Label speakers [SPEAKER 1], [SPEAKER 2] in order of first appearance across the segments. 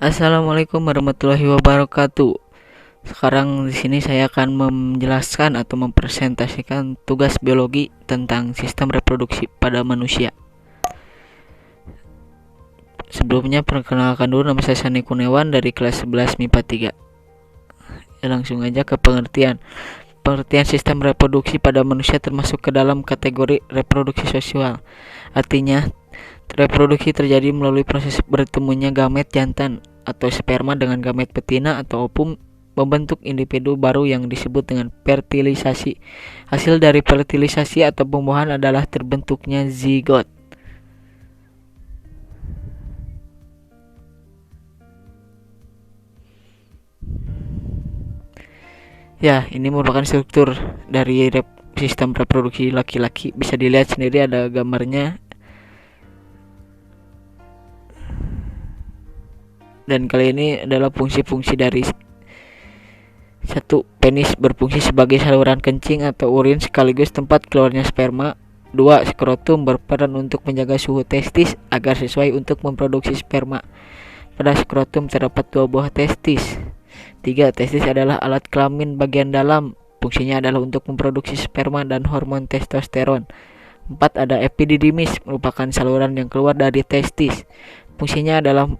[SPEAKER 1] Assalamualaikum warahmatullahi wabarakatuh. Sekarang di sini saya akan menjelaskan atau mempresentasikan tugas biologi tentang sistem reproduksi pada manusia. Sebelumnya perkenalkan dulu, nama saya Sani Kurniawan dari kelas 11 MIPA 3. Langsung aja ke pengertian. Pengertian sistem reproduksi pada manusia termasuk ke dalam kategori reproduksi sosial. Artinya, reproduksi terjadi melalui proses bertemunya gamet jantan atau sperma dengan gamet betina atau ovum membentuk individu baru yang disebut dengan fertilisasi. Hasil dari fertilisasi atau pembuahan adalah terbentuknya zigot. Ya, ini merupakan struktur dari sistem reproduksi laki-laki. Bisa dilihat sendiri, ada gambarnya. Dan kali ini adalah fungsi-fungsi dari satu, penis berfungsi sebagai saluran kencing atau urin sekaligus tempat keluarnya sperma. 2. Skrotum berperan untuk menjaga suhu testis agar sesuai untuk memproduksi sperma. Pada skrotum terdapat 2 buah testis. 3. Testis adalah alat kelamin bagian dalam. Fungsinya adalah untuk memproduksi sperma dan hormon testosteron. 4. Ada epididymis, merupakan saluran yang keluar dari testis. Fungsinya adalah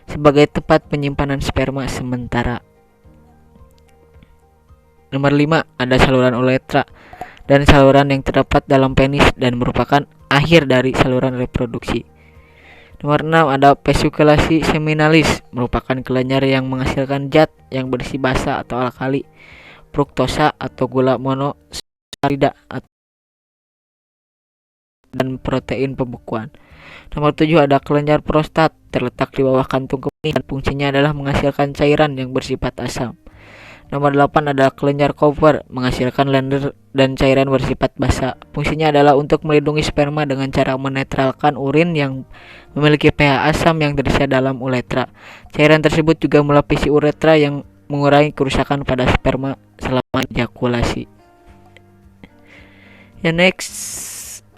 [SPEAKER 1] sebagai tempat penyimpanan sperma sementara. Nomor 5, ada saluran uretra dan saluran yang terdapat dalam penis dan merupakan akhir dari saluran reproduksi. Nomor 6, ada vesikulasi seminalis, merupakan kelenjar yang menghasilkan zat yang berisi basa atau alkali, fruktosa atau gula monosakarida dan protein pembekuan. Nomor 7, ada kelenjar prostat, terletak di bawah kantung kemih dan fungsinya adalah menghasilkan cairan yang bersifat asam. Nomor 8, ada kelenjar Cooper, menghasilkan lender dan cairan bersifat basa. Fungsinya adalah untuk melindungi sperma dengan cara menetralkan urin yang memiliki pH asam yang tersedia dalam uretra. Cairan tersebut juga melapisi uretra yang mengurangi kerusakan pada sperma selama ejakulasi. Next,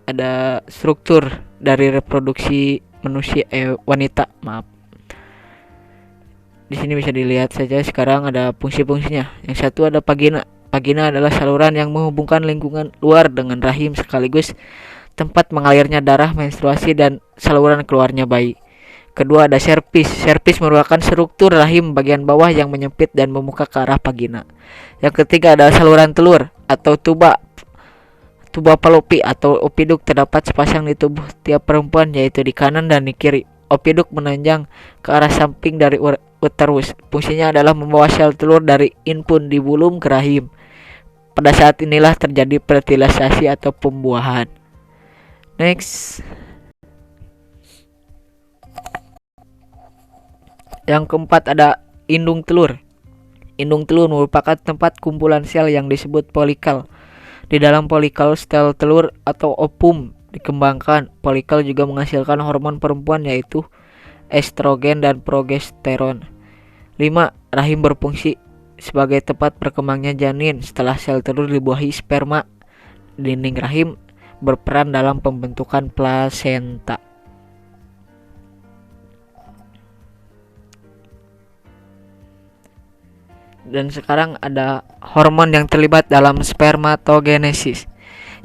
[SPEAKER 1] ada struktur dari reproduksi manusia wanita. Di sini bisa dilihat saja. Sekarang ada fungsi-fungsinya. Yang satu ada vagina. Vagina adalah saluran yang menghubungkan lingkungan luar dengan rahim sekaligus tempat mengalirnya darah, menstruasi, dan saluran keluarnya bayi. Kedua ada cervix. Cervix merupakan struktur rahim bagian bawah yang menyempit dan membuka ke arah vagina. Yang ketiga ada saluran telur atau tuba. Tuba Fallopi atau opiduk terdapat sepasang di tubuh tiap perempuan, yaitu di kanan dan di kiri. Opiduk menanjang ke arah samping dari uterus. Fungsinya adalah membawa sel telur dari infun di bulum ke rahim. Pada saat inilah terjadi fertilisasi atau pembuahan. Next. Yang keempat ada indung telur. Indung telur merupakan tempat kumpulan sel yang disebut folikel. Di dalam folikel sel telur atau ovum dikembangkan. Folikel juga menghasilkan hormon perempuan yaitu estrogen dan progesteron. 5. Rahim berfungsi sebagai tempat berkembangnya janin. Setelah sel telur dibuahi sperma, dinding rahim berperan dalam pembentukan plasenta. Dan sekarang ada hormon yang terlibat dalam spermatogenesis.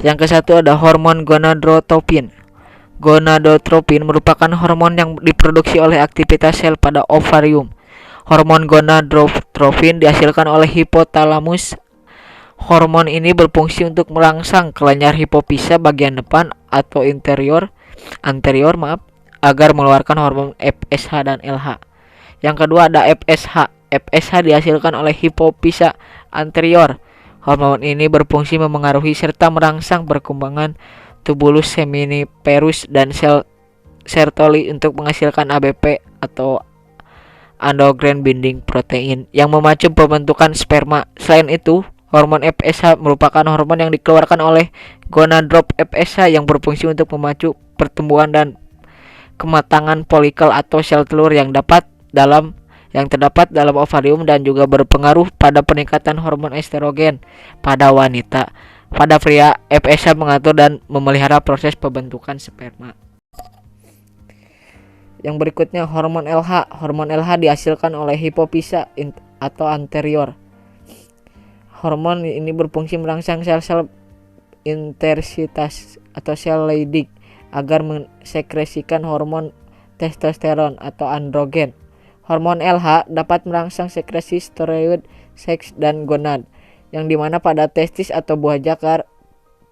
[SPEAKER 1] Yang ke-1 ada hormon gonadotropin. Gonadotropin merupakan hormon yang diproduksi oleh aktivitas sel pada ovarium. Hormon gonadotropin dihasilkan oleh hipotalamus. Hormon ini berfungsi untuk merangsang kelenjar hipofisa bagian depan atau anterior agar mengeluarkan hormon FSH dan LH. Yang kedua ada FSH. FSH dihasilkan oleh hipofisa anterior. Hormon ini berfungsi memengaruhi serta merangsang perkembangan tubulus seminiferus dan sel Sertoli untuk menghasilkan ABP atau androgen binding protein yang memacu pembentukan sperma. Selain itu, hormon FSH merupakan hormon yang dikeluarkan oleh gonadotropin FSH yang berfungsi untuk memacu pertumbuhan dan kematangan folikel atau sel telur yang terdapat dalam ovarium dan juga berpengaruh pada peningkatan hormon estrogen pada wanita. Pada pria, FSH mengatur dan memelihara proses pembentukan sperma. Yang berikutnya hormon LH. Hormon LH dihasilkan oleh hipofisa atau anterior. Hormon ini berfungsi merangsang sel-sel intersitas atau sel Leydig agar mensekresikan hormon testosteron atau androgen. Hormon LH dapat merangsang sekresi steroid, seks, dan gonad, yang dimana pada testis atau buah jakar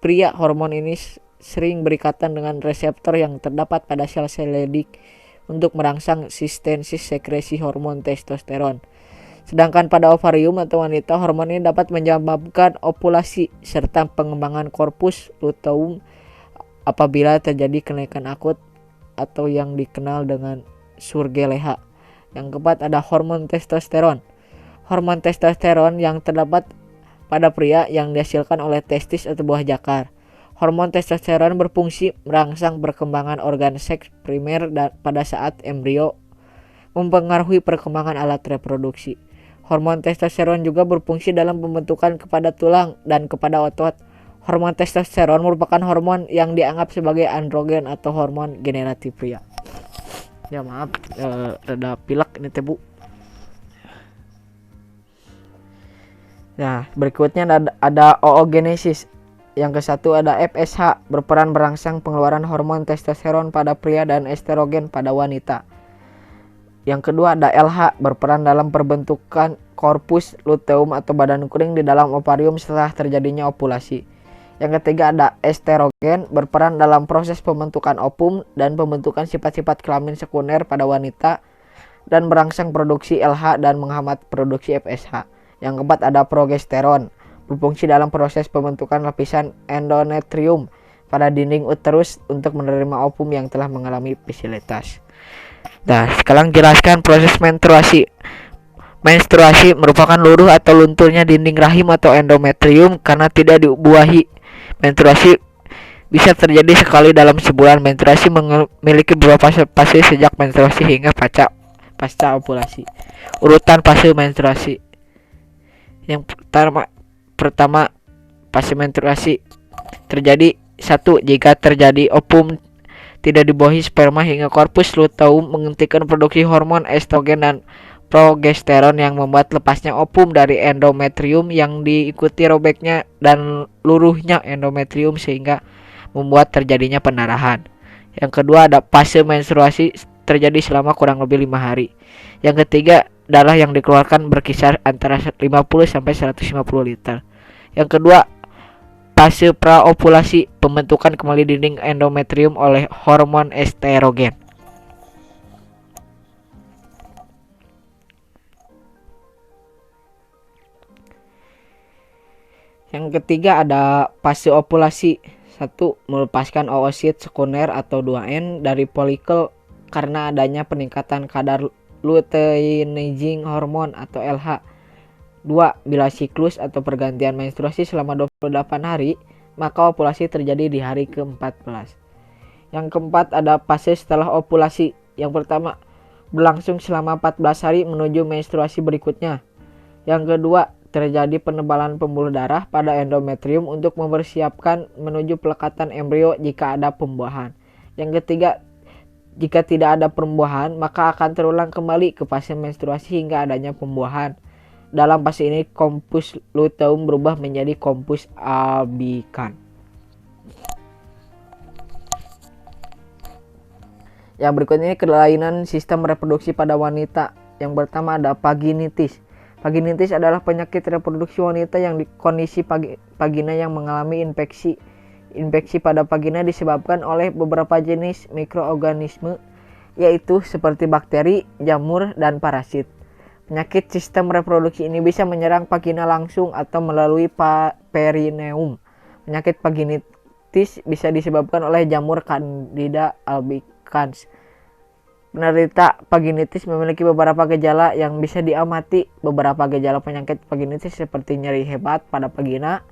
[SPEAKER 1] pria hormon ini sering berikatan dengan reseptor yang terdapat pada sel-sel Leydig untuk merangsang sistensis sekresi hormon testosteron. Sedangkan pada ovarium atau wanita, hormon ini dapat menyebabkan ovulasi serta pengembangan korpus luteum apabila terjadi kenaikan akut atau yang dikenal dengan Surge leha. Yang keempat ada hormon testosteron. Hormon testosteron yang terdapat pada pria yang dihasilkan oleh testis atau buah jakar. Hormon testosteron berfungsi merangsang perkembangan organ seks primer pada saat embrio, mempengaruhi perkembangan alat reproduksi. Hormon testosteron juga berfungsi dalam pembentukan kepada tulang dan kepada otot. Hormon testosteron merupakan hormon yang dianggap sebagai androgen atau hormon generatif pria. Ya maaf, rada pilek ini teh Bu. Nah, berikutnya ada oogenesis. Yang ke satu ada FSH, berperan merangsang pengeluaran hormon testosteron pada pria dan estrogen pada wanita. Yang kedua ada LH, berperan dalam perbentukan korpus luteum atau badan kuning di dalam ovarium setelah terjadinya ovulasi. Yang ketiga ada estrogen, berperan dalam proses pembentukan ovum dan pembentukan sifat-sifat kelamin sekunder pada wanita dan merangsang produksi LH dan menghambat produksi FSH. Yang keempat ada progesteron, berfungsi dalam proses pembentukan lapisan endometrium pada dinding uterus untuk menerima ovum yang telah mengalami fisilitas. Nah, sekarang jelaskan proses menstruasi. Menstruasi merupakan luruh atau lunturnya dinding rahim atau endometrium karena tidak dibuahi. Menstruasi bisa terjadi sekali dalam sebulan. Menstruasi memiliki beberapa fase sejak menstruasi hingga pasca ovulasi. Urutan fase menstruasi. Yang pertama fase menstruasi terjadi 1. Jika terjadi ovum tidak dibuahi sperma hingga korpus luteum menghentikan produksi hormon estrogen dan progesteron yang membuat lepasnya ovum dari endometrium yang diikuti robeknya dan luruhnya endometrium sehingga membuat terjadinya pendarahan. Yang kedua ada fase menstruasi terjadi selama kurang lebih 5 hari. Yang ketiga, darah yang dikeluarkan berkisar antara 50 sampai 150 liter. Yang kedua, fase praovulasi, pembentukan kembali dinding endometrium oleh hormon estrogen. Yang ketiga ada fase ovulasi. 1. Melepaskan oosit sekunder atau 2N dari folikel karena adanya peningkatan kadar luteinizing hormon atau LH. 2. Bila siklus atau pergantian menstruasi selama 28 hari, maka ovulasi terjadi di hari ke-14. Yang keempat ada fase setelah ovulasi. Yang pertama, berlangsung selama 14 hari menuju menstruasi berikutnya. Yang kedua, terjadi penebalan pembuluh darah pada endometrium untuk mempersiapkan menuju pelekatan embrio jika ada pembuahan. Yang ketiga, jika tidak ada pembuahan, maka akan terulang kembali ke fase menstruasi hingga adanya pembuahan. Dalam fase ini, kompus luteum berubah menjadi kompus albikan. Yang berikutnya kelainan sistem reproduksi pada wanita. Yang pertama ada vaginitis. Vaginitis adalah penyakit reproduksi wanita yang di kondisi vagina yang mengalami infeksi. Infeksi pada vagina disebabkan oleh beberapa jenis mikroorganisme, yaitu seperti bakteri, jamur, dan parasit. Penyakit sistem reproduksi ini bisa menyerang vagina langsung atau melalui perineum. Penyakit vaginitis bisa disebabkan oleh jamur Candida albicans. Penderita vaginitis memiliki beberapa gejala yang bisa diamati. Beberapa gejala penyakit vaginitis seperti nyeri hebat pada vagina,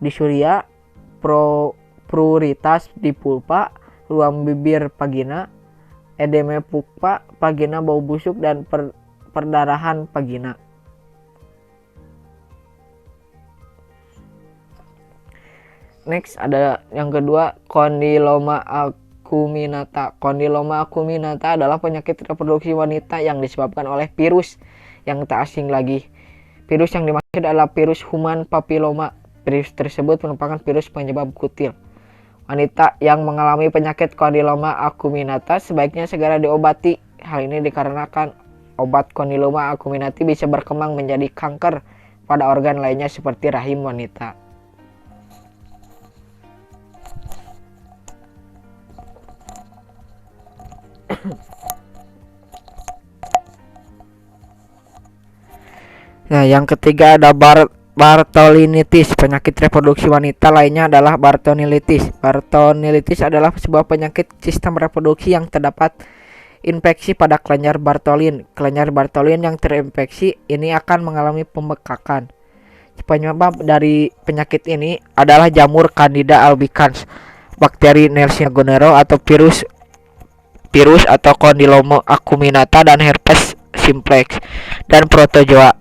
[SPEAKER 1] disuria, pruritas di pulpa, ruang bibir vagina, edema pulpa, vagina bau busuk, dan perdarahan vagina. Next ada yang kedua, kondiloma acuminata. Kondiloma acuminata adalah penyakit reproduksi wanita yang disebabkan oleh virus yang tak asing lagi. Virus yang dimaksud adalah virus human papilloma. Virus tersebut merupakan virus penyebab kutil. Wanita yang mengalami penyakit kondiloma acuminata sebaiknya segera diobati. Hal ini dikarenakan obat kondiloma acuminata bisa berkembang menjadi kanker pada organ lainnya seperti rahim wanita. Nah, yang ketiga ada Bartholinitis. Penyakit reproduksi wanita lainnya adalah Bartholinitis. Bartholinitis adalah sebuah penyakit sistem reproduksi yang terdapat infeksi pada kelenjar Bartholin. Kelenjar Bartholin yang terinfeksi ini akan mengalami pembekakan. Penyebab dari penyakit ini adalah jamur Candida albicans, bakteri Yersinia gonorrhoeae atau virus atau kondiloma acuminata dan herpes simplex dan protozoa.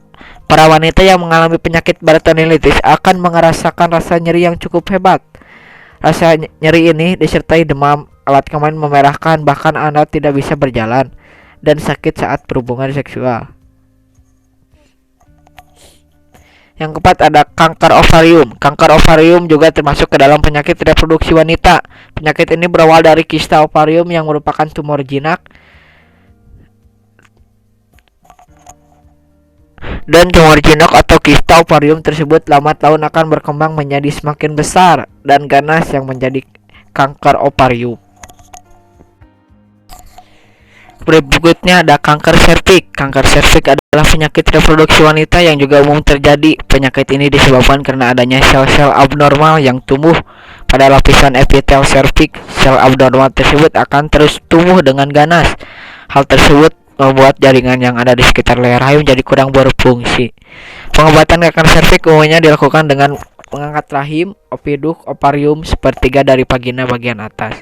[SPEAKER 1] Para wanita yang mengalami penyakit Bartholinitis akan merasakan rasa nyeri yang cukup hebat. Rasa nyeri ini disertai demam, alat kelamin memerahkan, bahkan Anda tidak bisa berjalan, dan sakit saat berhubungan seksual. Yang keempat ada kanker ovarium. Kanker ovarium juga termasuk ke dalam penyakit reproduksi wanita. Penyakit ini berawal dari kista ovarium yang merupakan tumor jinak. Dan tumor jinak atau kista ovarium tersebut lambat laun akan berkembang menjadi semakin besar dan ganas yang menjadi kanker ovarium. Berikutnya ada kanker serviks. Kanker serviks adalah penyakit reproduksi wanita yang juga umum terjadi. Penyakit ini disebabkan karena adanya sel-sel abnormal yang tumbuh pada lapisan epitel serviks. Sel abnormal tersebut akan terus tumbuh dengan ganas. Hal tersebut membuat jaringan yang ada di sekitar leher rahim jadi kurang berfungsi. Pengobatan kanker serviks umumnya dilakukan dengan mengangkat rahim, opiduk, ovarium sepertiga dari vagina bagian atas.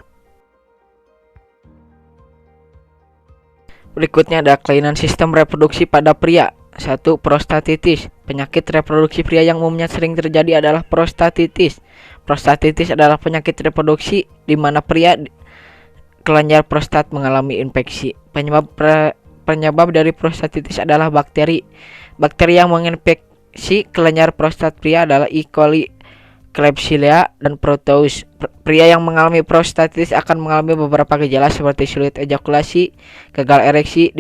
[SPEAKER 1] Berikutnya ada kelainan sistem reproduksi pada pria. 1. Prostatitis. Penyakit reproduksi pria yang umumnya sering terjadi adalah prostatitis. Prostatitis adalah penyakit reproduksi di mana pria kelenjar prostat mengalami infeksi. Penyebab dari prostatitis adalah bakteri. Bakteri yang menginfeksi kelenjar prostat pria adalah E. coli, Klebsiella, dan Proteus. Pria yang mengalami prostatitis akan mengalami beberapa gejala seperti sulit ejakulasi, gagal ereksi.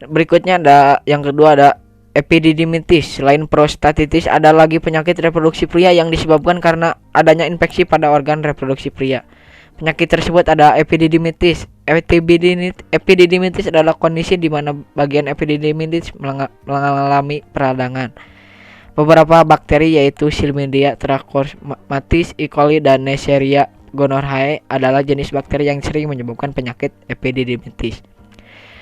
[SPEAKER 1] Berikutnya ada yang kedua ada epididymitis. Selain prostatitis, ada lagi penyakit reproduksi pria yang disebabkan karena adanya infeksi pada organ reproduksi pria. Penyakit tersebut ada epididymitis. Epididymitis adalah kondisi di mana bagian epididymitis mengalami peradangan. Beberapa bakteri yaitu Chlamydia trachomatis, E. coli, dan Neisseria gonorrhoeae adalah jenis bakteri yang sering menyebabkan penyakit epididymitis.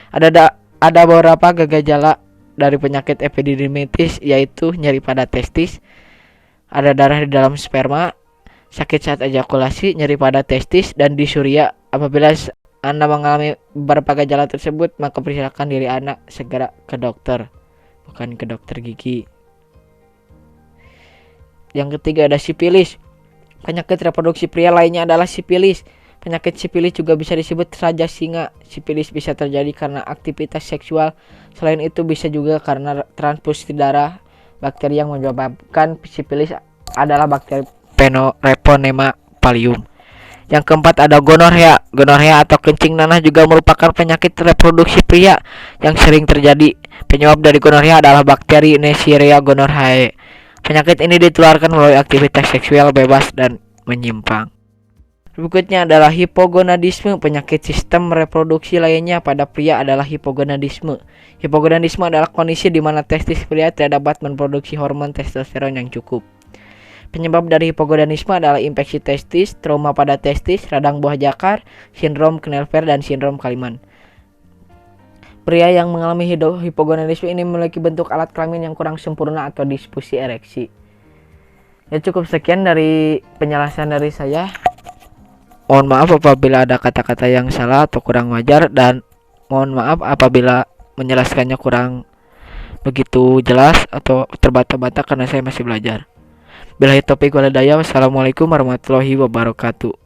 [SPEAKER 1] Ada beberapa gejala dari penyakit epididymitis yaitu nyeri pada testis, ada darah di dalam sperma, sakit saat ejakulasi, nyeri pada testis, dan disuria. Apabila Anda mengalami beberapa gejala tersebut, maka persilakan diri Anda segera ke dokter, bukan ke dokter gigi. Yang ketiga ada sifilis. Penyakit reproduksi pria lainnya adalah sifilis. Penyakit sifilis juga bisa disebut raja singa. Sifilis bisa terjadi karena aktivitas seksual. Selain itu bisa juga karena transfusi darah. Bakteri yang menyebabkan sifilis adalah bakteri Treponema phallium. Yang keempat ada gonorrea. Gonorrea atau kencing nanah juga merupakan penyakit reproduksi pria yang sering terjadi. Penyebab dari gonorrea adalah bakteri Neisseria gonorrhoeae. Penyakit ini ditularkan melalui aktivitas seksual bebas dan menyimpang. Berikutnya adalah hipogonadisme. Penyakit sistem reproduksi lainnya pada pria adalah hipogonadisme. Hipogonadisme adalah kondisi di mana testis pria tidak dapat memproduksi hormon testosteron yang cukup. Penyebab dari hipogonadisme adalah infeksi testis, trauma pada testis, radang buah jakar, sindrom Klinefelter, dan sindrom Kaliman. Pria yang mengalami hipogonadisme ini memiliki bentuk alat kelamin yang kurang sempurna atau disfusi ereksi. Ya, cukup sekian dari penjelasan dari saya. Mohon maaf apabila ada kata-kata yang salah atau kurang wajar, dan mohon maaf apabila menjelaskannya kurang begitu jelas atau terbata-bata karena saya masih belajar. Billahi taufiq walhidayah. Wassalamualaikum warahmatullahi wabarakatuh.